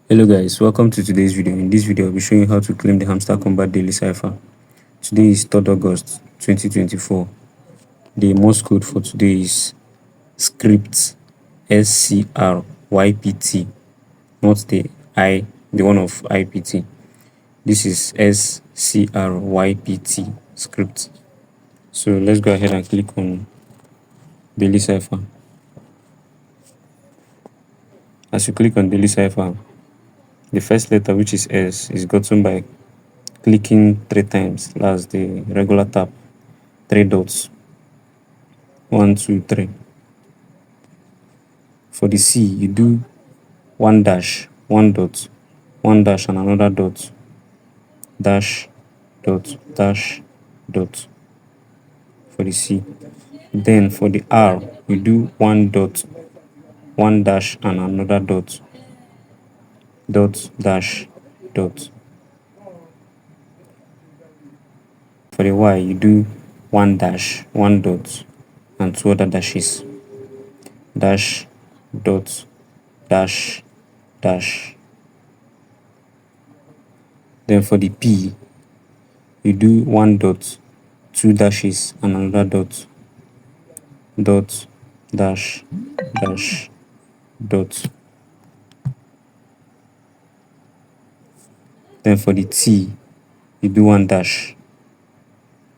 Hello guys, welcome to today's video. In this video, I'll be showing you how to claim the Hamster Kombat daily cipher. Today is 3rd August 2024. The Morse code for today is script SCRYPT, not the one of IPT. This is SCRYPT script. So let's go ahead and click on daily cipher. As you click on daily cipher, the first letter, which is S, is gotten by clicking 3 times. That's the regular tap. 3 dots. 1, 2, 3. For the C, you do 1 dash, 1 dot, 1 dash and another dot, dash, dot, dash, dot. For the C. Then for the R, you do 1 dot, 1 dash and another dot, dot, dash, dot. For the Y, you do 1 dash, 1 dot, and 2 other dashes, dash, dot, dash, dash. Then for the P, you do 1 dot, 2 dashes and another dot, dot, dash, dash, dot. Then for the T, you do 1 dash,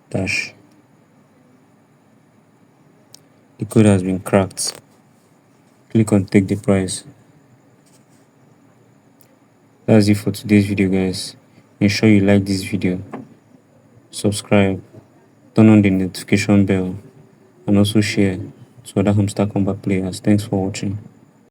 dash. The code has been cracked. Click on take the prize. That's it for today's video, guys. Ensure you like this video, subscribe, turn on the notification bell, and also share to other Hamster Kombat players. Thanks for watching.